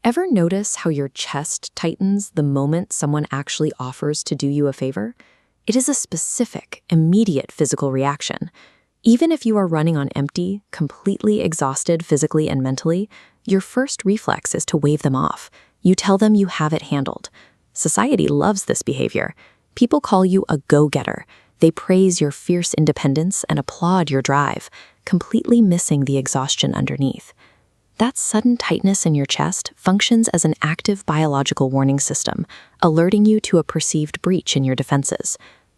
Ever notice how your chest tightens the moment someone actually offers to do you a favor? It is a specific, immediate physical reaction. Even if you are running on empty, completely exhausted physically and mentally, your first reflex is to wave them off. You tell them you have it handled. Society loves this behavior. People call you a go-getter. They praise your fierce independence and applaud your drive, completely missing the exhaustion underneath. That sudden tightness in your chest functions as an active biological warning system, alerting you to a perceived breach in your defenses.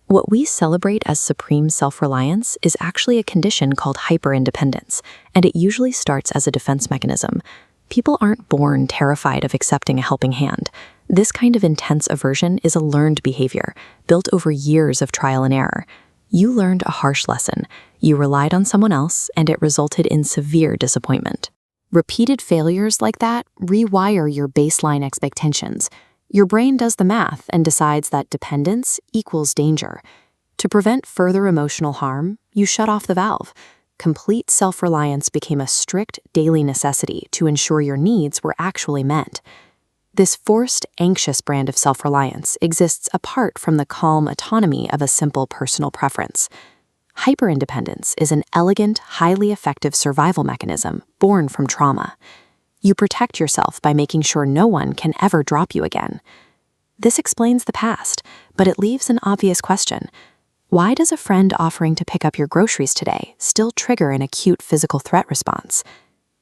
What we celebrate as supreme self-reliance is actually a condition called hyperindependence, and it usually starts as a defense mechanism. People aren't born terrified of accepting a helping hand. This kind of intense aversion is a learned behavior, built over years of trial and error. You learned a harsh lesson. You relied on someone else, and it resulted in severe disappointment. Repeated failures like that rewire your baseline expectations. Your brain does the math and decides that dependence equals danger. To prevent further emotional harm, you shut off the valve. Complete self-reliance became a strict daily necessity to ensure your needs were actually met. This forced, anxious brand of self-reliance exists apart from the calm autonomy of a simple personal preference. Hyperindependence is an elegant, highly effective survival mechanism born from trauma. You protect yourself by making sure no one can ever drop you again. This explains the past, but it leaves an obvious question. Why does a friend offering to pick up your groceries today still trigger an acute physical threat response?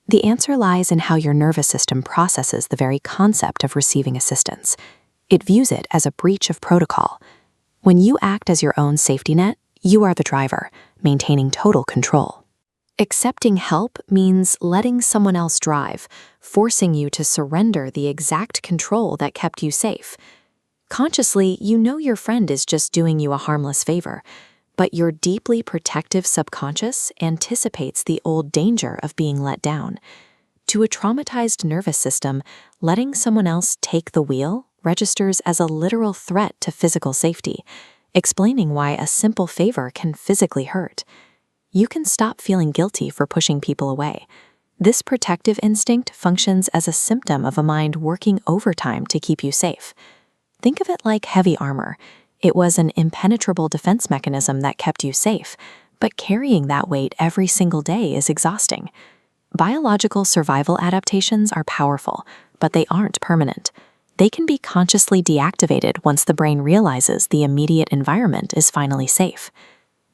The answer lies in how your nervous system processes the very concept of receiving assistance. It views it as a breach of protocol. When you act as your own safety net, you are the driver, maintaining total control. Accepting help means letting someone else drive, forcing you to surrender the exact control that kept you safe. Consciously, you know your friend is just doing you a harmless favor, but your deeply protective subconscious anticipates the old danger of being let down. To a traumatized nervous system, letting someone else take the wheel registers as a literal threat to physical safety, explaining why a simple favor can physically hurt. You can stop feeling guilty for pushing people away. This protective instinct functions as a symptom of a mind working overtime to keep you safe. Think of it like heavy armor. It was an impenetrable defense mechanism that kept you safe, but carrying that weight every single day is exhausting. Biological survival adaptations are powerful, but they aren't permanent. They can be consciously deactivated once the brain realizes the immediate environment is finally safe.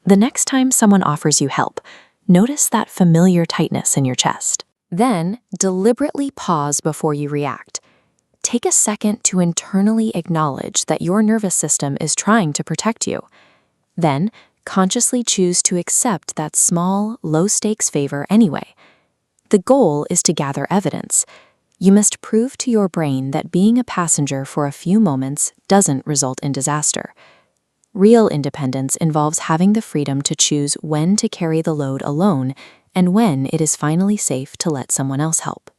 The next time someone offers you help, notice that familiar tightness in your chest. Then, deliberately pause before you react. Take a second to internally acknowledge that your nervous system is trying to protect you. Then, consciously choose to accept that small, low-stakes favor anyway. The goal is to gather evidence. You must prove to your brain that being a passenger for a few moments doesn't result in disaster. Real independence involves having the freedom to choose when to carry the load alone and when it is finally safe to let someone else help.